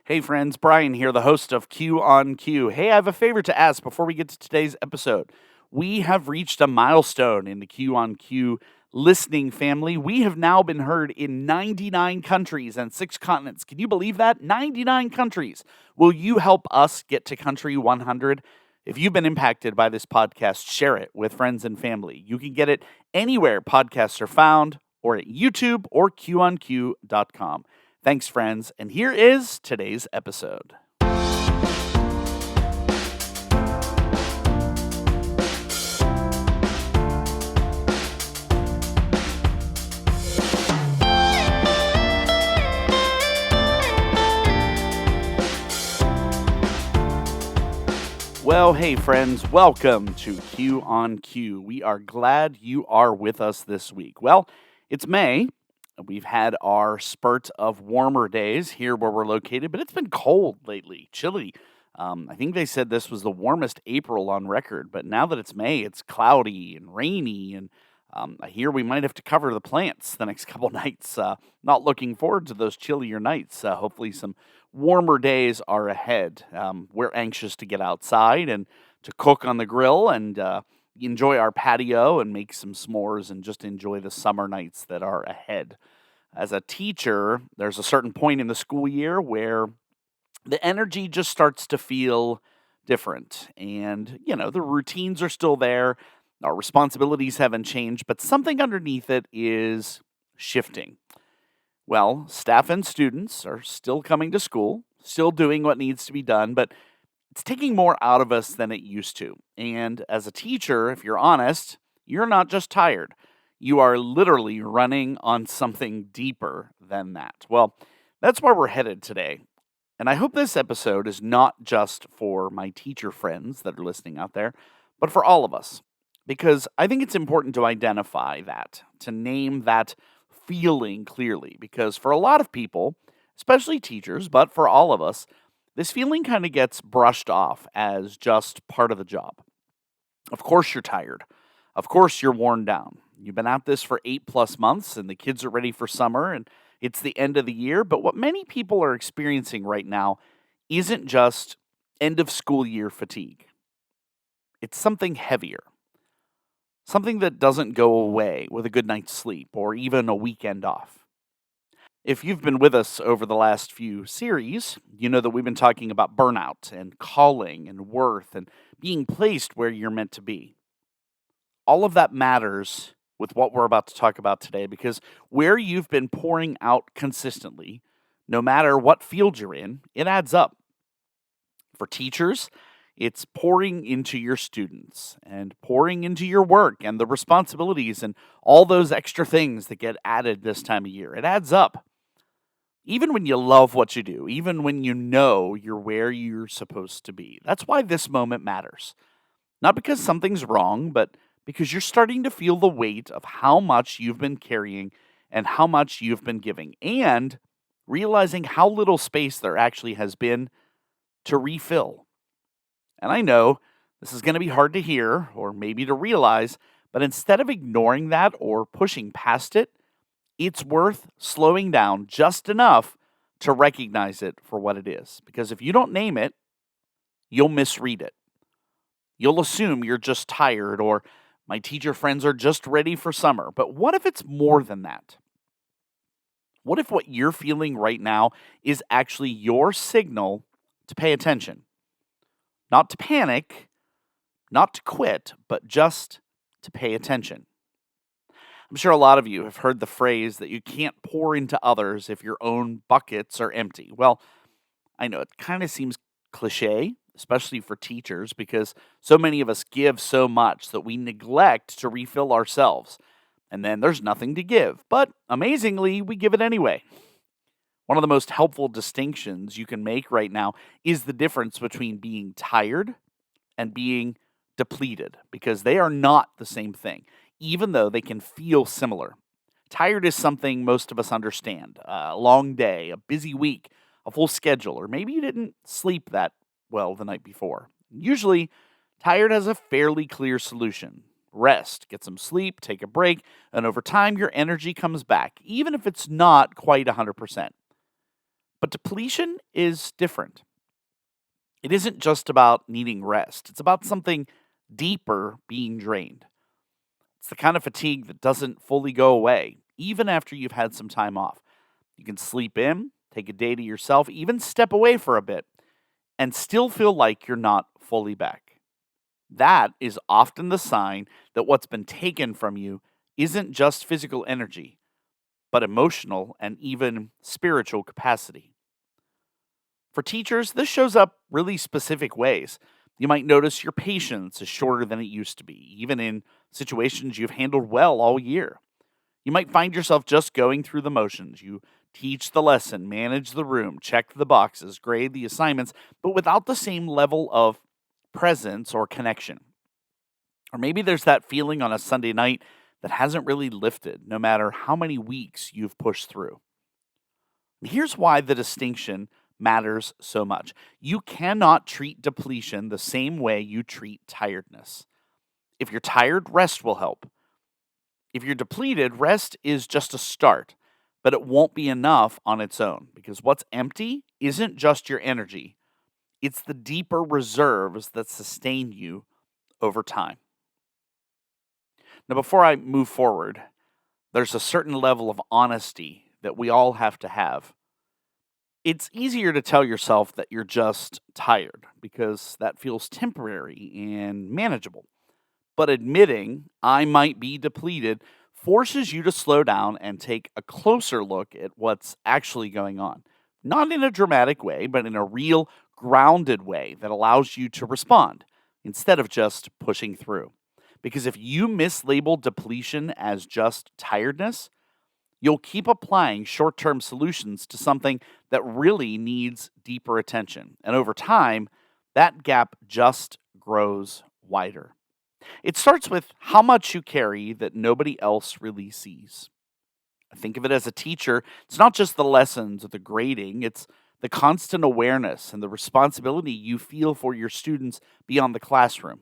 Hey friends, Brian here, the host of Q on Q. Hey, I have a favor to ask before we get to today's episode. We have reached a milestone in the Q on Q listening family. We have now been heard in 99 countries and 6 continents. Can you believe that? 99 countries. Will you help us get to country 100? If you've been impacted by this podcast, share it with friends and family. You can get it anywhere podcasts are found, or at YouTube or QOnQ.com. Thanks, friends, and here is today's episode. Well, hey, friends, welcome to Q on Q. We are glad you are with us this week. Well, it's May. We've had our spurt of warmer days here where we're located, but it's been cold lately, chilly. I think they said this was the warmest April on record, but now that it's May, it's cloudy and rainy, and I hear we might have to cover the plants the next couple nights. Not looking forward to those chillier nights. Hopefully, some warmer days are ahead. We're anxious to get outside and to cook on the grill and enjoy our patio and make some s'mores and just enjoy the summer nights that are ahead. As a teacher, there's a certain point in the school year where the energy just starts to feel different. And, the routines are still there. Our responsibilities haven't changed, but something underneath it is shifting. Well, staff and students are still coming to school, still doing what needs to be done, but it's taking more out of us than it used to. And as a teacher, if you're honest, you're not just tired. You are literally running on something deeper than that. Well, that's where we're headed today. And I hope this episode is not just for my teacher friends that are listening out there, but for all of us. Because I think it's important to identify that, to name that feeling clearly. Because for a lot of people, especially teachers, but for all of us, this feeling kind of gets brushed off as just part of the job. Of course you're tired. Of course you're worn down. You've been at this for 8+ months and the kids are ready for summer and it's the end of the year. But what many people are experiencing right now isn't just end of school year fatigue. It's something heavier. Something that doesn't go away with a good night's sleep or even a weekend off. If you've been with us over the last few series, you know that we've been talking about burnout and calling and worth and being placed where you're meant to be. All of that matters with what we're about to talk about today because where you've been pouring out consistently, no matter what field you're in, it adds up. For teachers, it's pouring into your students and pouring into your work and the responsibilities and all those extra things that get added this time of year. It adds up. Even when you love what you do, even when you know you're where you're supposed to be. That's why this moment matters. Not because something's wrong, but because you're starting to feel the weight of how much you've been carrying and how much you've been giving, and realizing how little space there actually has been to refill. And I know this is going to be hard to hear or maybe to realize, but instead of ignoring that or pushing past it, it's worth slowing down just enough to recognize it for what it is. Because if you don't name it, you'll misread it. You'll assume you're just tired or my teacher friends are just ready for summer. But what if it's more than that? What if what you're feeling right now is actually your signal to pay attention? Not to panic, not to quit, but just to pay attention. I'm sure a lot of you have heard the phrase that you can't pour into others if your own buckets are empty. Well, I know it kind of seems cliche, especially for teachers, because so many of us give so much that we neglect to refill ourselves. And then there's nothing to give. But amazingly, we give it anyway. One of the most helpful distinctions you can make right now is the difference between being tired and being depleted, because they are not the same thing, even though they can feel similar. Tired is something most of us understand. A long day, a busy week, a full schedule, or maybe you didn't sleep that well the night before. Usually, tired has a fairly clear solution. Rest, get some sleep, take a break, and over time your energy comes back, even if it's not quite 100%. But depletion is different. It isn't just about needing rest, it's about something deeper being drained. It's the kind of fatigue that doesn't fully go away, even after you've had some time off. You can sleep in, take a day to yourself, even step away for a bit, and still feel like you're not fully back. That is often the sign that what's been taken from you isn't just physical energy, but emotional and even spiritual capacity. For teachers, this shows up really specific ways. You might notice your patience is shorter than it used to be, even in situations you've handled well all year. You might find yourself just going through the motions. You teach the lesson, manage the room, check the boxes, grade the assignments, but without the same level of presence or connection. Or maybe there's that feeling on a Sunday night that hasn't really lifted, no matter how many weeks you've pushed through. Here's why the distinction matters so much. You cannot treat depletion the same way you treat tiredness. If you're tired, rest will help. If you're depleted, rest is just a start, but it won't be enough on its own because what's empty isn't just your energy, it's the deeper reserves that sustain you over time. Now, before I move forward, there's a certain level of honesty that we all have to have. It's easier to tell yourself that you're just tired because that feels temporary and manageable. But admitting I might be depleted forces you to slow down and take a closer look at what's actually going on. Not in a dramatic way, but in a real, grounded way that allows you to respond instead of just pushing through. Because if you mislabel depletion as just tiredness, you'll keep applying short term solutions to something that really needs deeper attention. And over time, that gap just grows wider. It starts with how much you carry that nobody else really sees. Think of it as a teacher. It's not just the lessons or the grading, it's the constant awareness and the responsibility you feel for your students beyond the classroom.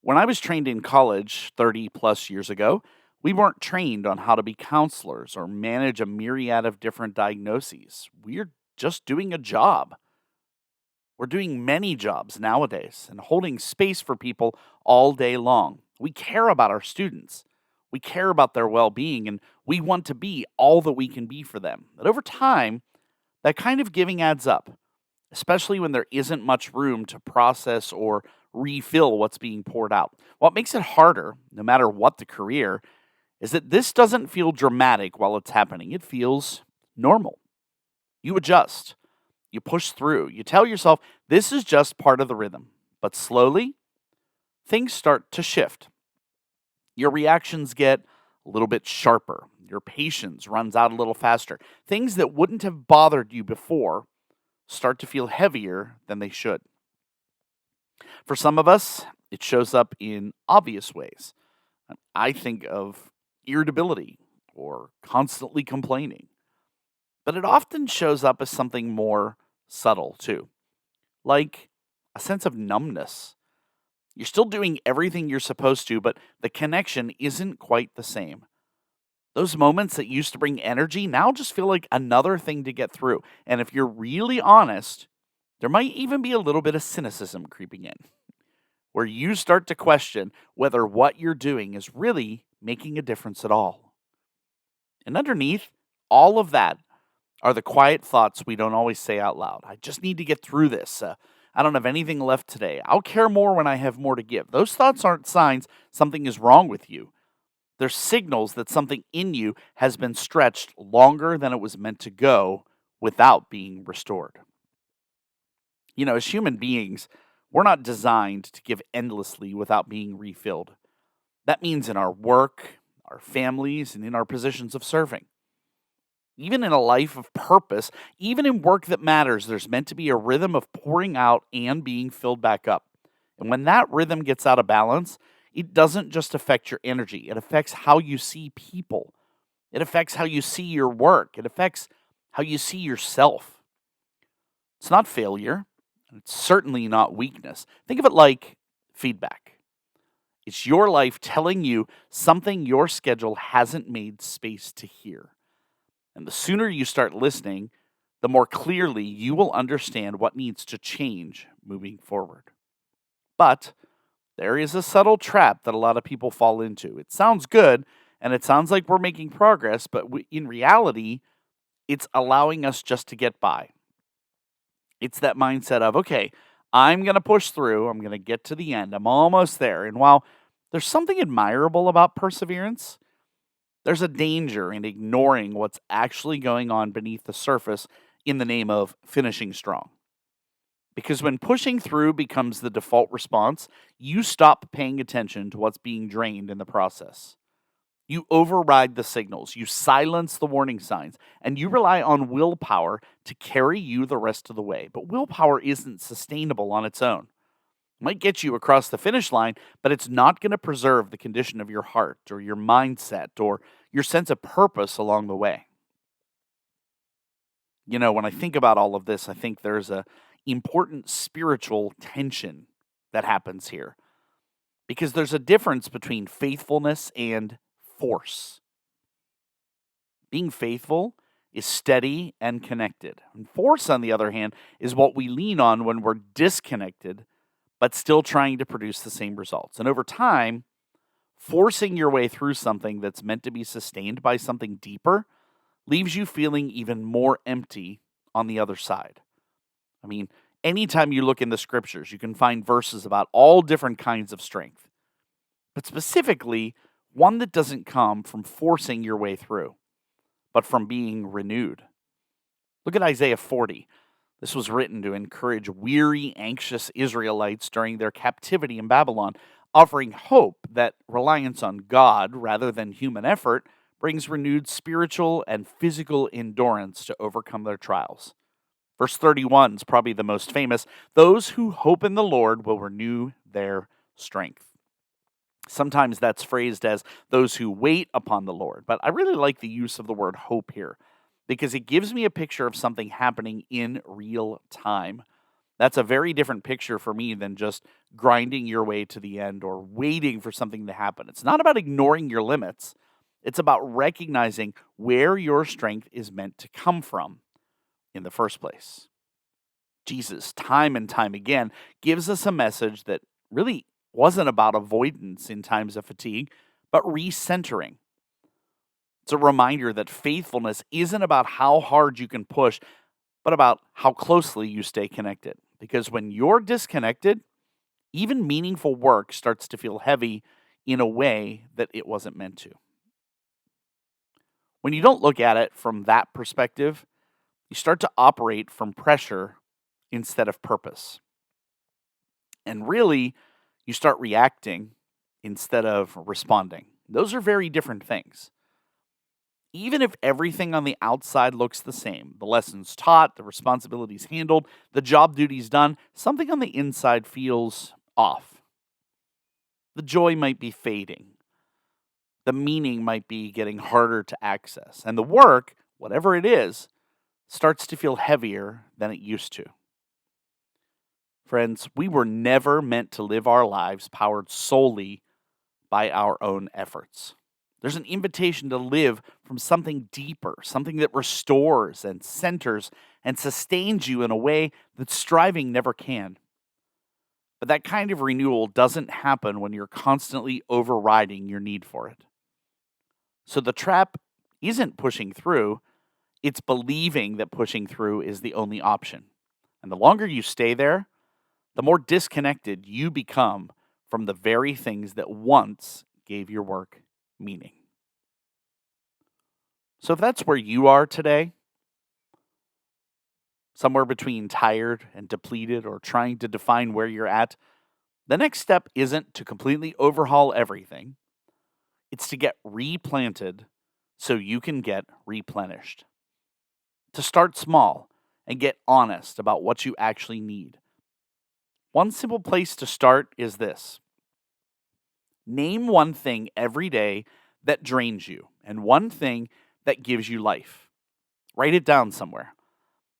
When I was trained in college 30 plus years ago, we weren't trained on how to be counselors or manage a myriad of different diagnoses. We're just doing a job. We're doing many jobs nowadays and holding space for people all day long. We care about our students. We care about their well being and we want to be all that we can be for them. But over time, that kind of giving adds up, especially when there isn't much room to process or refill what's being poured out. What makes it harder, no matter what the career, is that this doesn't feel dramatic while it's happening. It feels normal. You adjust. You push through. You tell yourself this is just part of the rhythm. But slowly, things start to shift. Your reactions get a little bit sharper. Your patience runs out a little faster. Things that wouldn't have bothered you before start to feel heavier than they should. For some of us, it shows up in obvious ways. I think of irritability or constantly complaining. But it often shows up as something more subtle, too, like a sense of numbness. You're still doing everything you're supposed to, but the connection isn't quite the same. Those moments that used to bring energy now just feel like another thing to get through. And if you're really honest, there might even be a little bit of cynicism creeping in, where you start to question whether what you're doing is really making a difference at all. And underneath all of that are the quiet thoughts we don't always say out loud. I just need to get through this. I don't have anything left today. I'll care more when I have more to give. Those thoughts aren't signs something is wrong with you. They're signals that something in you has been stretched longer than it was meant to go without being restored. As human beings, we're not designed to give endlessly without being refilled. That means in our work, our families, and in our positions of serving. Even in a life of purpose, even in work that matters, there's meant to be a rhythm of pouring out and being filled back up. And when that rhythm gets out of balance, it doesn't just affect your energy, it affects how you see people. It affects how you see your work. It affects how you see yourself. It's not failure, and it's certainly not weakness. Think of it like feedback. It's your life telling you something your schedule hasn't made space to hear. And the sooner you start listening, the more clearly you will understand what needs to change moving forward. But there is a subtle trap that a lot of people fall into. It sounds good and it sounds like we're making progress, but in reality, it's allowing us just to get by. It's that mindset of, okay, I'm going to push through, I'm going to get to the end, I'm almost there. And while there's something admirable about perseverance, there's a danger in ignoring what's actually going on beneath the surface in the name of finishing strong. Because when pushing through becomes the default response, you stop paying attention to what's being drained in the process. You override the signals, you silence the warning signs, and you rely on willpower to carry you the rest of the way. But willpower isn't sustainable on its own. It might get you across the finish line, but it's not going to preserve the condition of your heart or your mindset or your sense of purpose along the way. When I think about all of this, I think there's a important spiritual tension that happens here because there's a difference between faithfulness and force. Being faithful is steady and connected. And force, on the other hand, is what we lean on when we're disconnected, but still trying to produce the same results. And over time, forcing your way through something that's meant to be sustained by something deeper leaves you feeling even more empty on the other side. I mean, anytime you look in the scriptures, you can find verses about all different kinds of strength, but specifically one that doesn't come from forcing your way through, but from being renewed. Look at Isaiah 40. This was written to encourage weary, anxious Israelites during their captivity in Babylon, offering hope that reliance on God rather than human effort brings renewed spiritual and physical endurance to overcome their trials. Verse 31 is probably the most famous. Those who hope in the Lord will renew their strength. Sometimes that's phrased as those who wait upon the Lord, but I really like the use of the word hope here because it gives me a picture of something happening in real time. That's a very different picture for me than just grinding your way to the end or waiting for something to happen. It's not about ignoring your limits. It's about recognizing where your strength is meant to come from in the first place. Jesus, time and time again, gives us a message that really wasn't about avoidance in times of fatigue, but recentering. It's a reminder that faithfulness isn't about how hard you can push, but about how closely you stay connected. Because when you're disconnected, even meaningful work starts to feel heavy in a way that it wasn't meant to. When you don't look at it from that perspective, you start to operate from pressure instead of purpose. And really, you start reacting instead of responding. Those are very different things. Even if everything on the outside looks the same, the lessons taught, the responsibilities handled, the job duties done, something on the inside feels off. The joy might be fading. The meaning might be getting harder to access. And the work, whatever it is, starts to feel heavier than it used to. Friends, we were never meant to live our lives powered solely by our own efforts. There's an invitation to live from something deeper, something that restores and centers and sustains you in a way that striving never can. But that kind of renewal doesn't happen when you're constantly overriding your need for it. So the trap isn't pushing through, it's believing that pushing through is the only option. And the longer you stay there, the more disconnected you become from the very things that once gave your work meaning. So if that's where you are today, somewhere between tired and depleted or trying to define where you're at, the next step isn't to completely overhaul everything. It's to get replanted so you can get replenished. To start small and get honest about what you actually need. One simple place to start is this. Name one thing every day that drains you and one thing that gives you life. Write it down somewhere.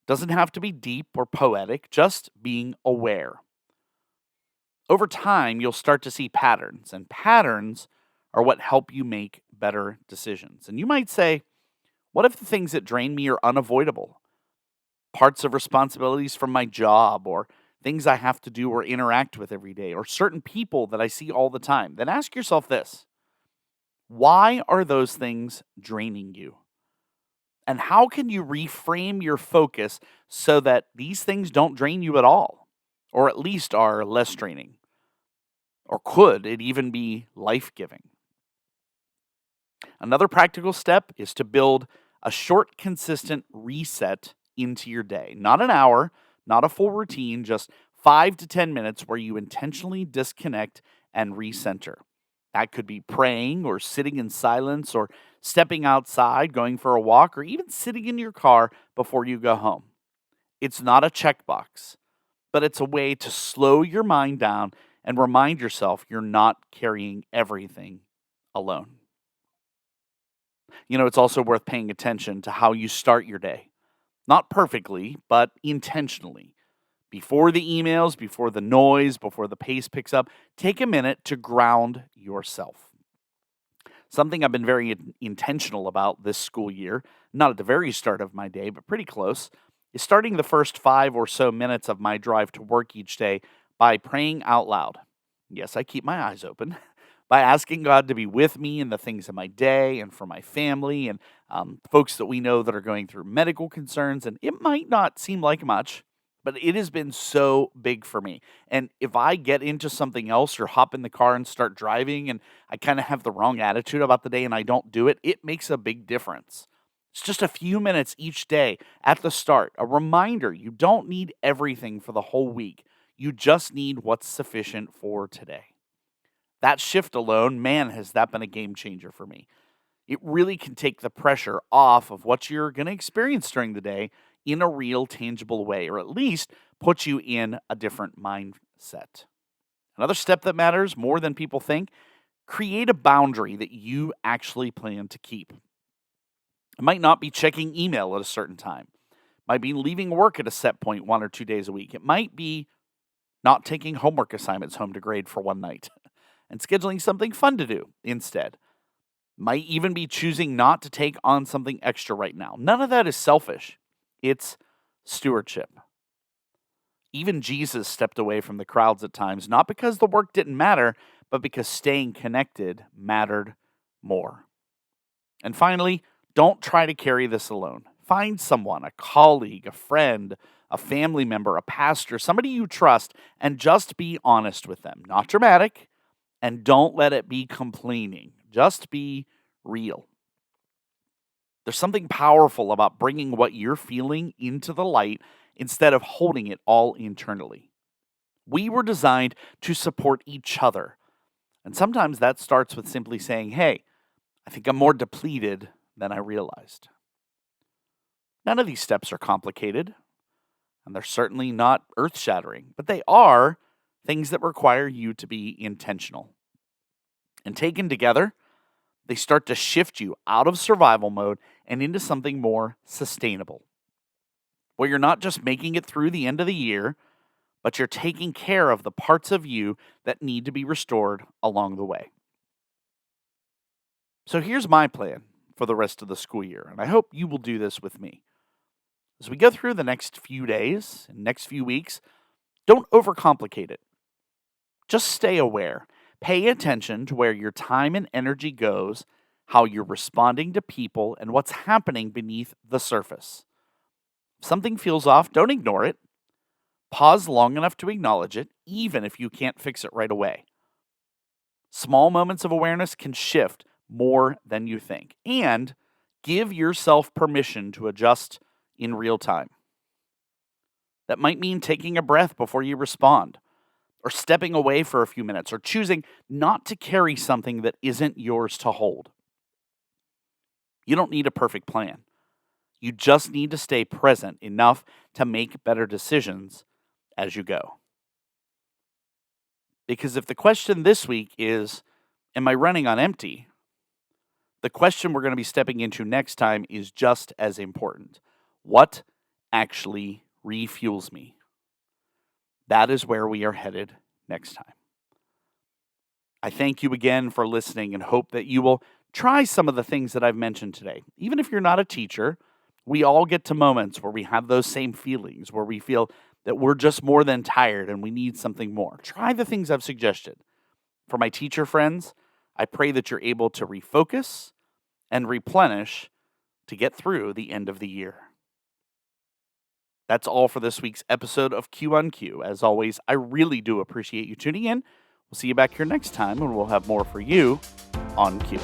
Doesn't have to be deep or poetic, just being aware. Over time, you'll start to see patterns, and patterns are what help you make better decisions. And you might say, what if the things that drain me are unavoidable? parts of responsibilities from my job or things I have to do or interact with every day or certain people that I see all the time, then ask yourself this: why are those things draining you? And how can you reframe your focus so that these things don't drain you at all, or at least are less draining? Or could it even be life giving? Another practical step is to build a short, consistent reset into your day. Not an hour, not a full routine, just 5 to 10 minutes where you intentionally disconnect and recenter. That could be praying or sitting in silence or stepping outside, going for a walk, or even sitting in your car before you go home. It's not a checkbox, but it's a way to slow your mind down and remind yourself you're not carrying everything alone. It's also worth paying attention to how you start your day. Not perfectly, but intentionally. Before the emails, before the noise, before the pace picks up, take a minute to ground yourself. Something I've been very intentional about this school year, not at the very start of my day, but pretty close, is starting the first 5 or so minutes of my drive to work each day by praying out loud. Yes, I keep my eyes open. By asking God to be with me in the things of my day and for my family and folks that we know that are going through medical concerns. And it might not seem like much, but it has been so big for me. And if I get into something else or hop in the car and start driving and I kind of have the wrong attitude about the day and I don't do it, it makes a big difference. It's just a few minutes each day at the start, a reminder you don't need everything for the whole week. You just need what's sufficient for today. That shift alone, man, has that been a game changer for me. It really can take the pressure off of what you're going to experience during the day in a real, tangible way, or at least put you in a different mindset. Another step that matters more than people think: create a boundary that you actually plan to keep. It might not be checking email at a certain time, it might be leaving work at a set point 1 or 2 days a week, it might be not taking homework assignments home to grade for one night and scheduling something fun to do instead. Might even be choosing not to take on something extra right now. None of that is selfish. It's stewardship. Even Jesus stepped away from the crowds at times, not because the work didn't matter, but because staying connected mattered more. And finally, don't try to carry this alone. Find someone, a colleague, a friend, a family member, a pastor, somebody you trust, and just be honest with them. Not dramatic, and don't let it be complaining. Just be real. There's something powerful about bringing what you're feeling into the light instead of holding it all internally. We were designed to support each other. And sometimes that starts with simply saying, hey, I think I'm more depleted than I realized. None of these steps are complicated, and they're certainly not earth shattering, but they are things that require you to be intentional. And taken together, they start to shift you out of survival mode and into something more sustainable, where you're not just making it through the end of the year, but you're taking care of the parts of you that need to be restored along the way. So here's my plan for the rest of the school year, and I hope you will do this with me. As we go through the next few days and next few weeks, don't overcomplicate it. Just stay aware. Pay attention to where your time and energy goes, how you're responding to people, and what's happening beneath the surface. If something feels off, don't ignore it. Pause long enough to acknowledge it, even if you can't fix it right away. Small moments of awareness can shift more than you think. And give yourself permission to adjust in real time. That might mean taking a breath before you respond, or stepping away for a few minutes, or choosing not to carry something that isn't yours to hold. You don't need a perfect plan. You just need to stay present enough to make better decisions as you go. Because if the question this week is, am I running on empty? The question we're going to be stepping into next time is just as important. What actually refuels me? That is where we are headed next time. I thank you again for listening and hope that you will try some of the things that I've mentioned today. Even if you're not a teacher, We all get to moments where we have those same feelings, where we feel that we're just more than tired and we need something more. Try the things I've suggested. For my teacher friends, I pray that you're able to refocus and replenish to get through the end of the year. That's all for this week's episode of Q on Q. As always, I really do appreciate you tuning in. We'll see you back here next time, and we'll have more for you on Q.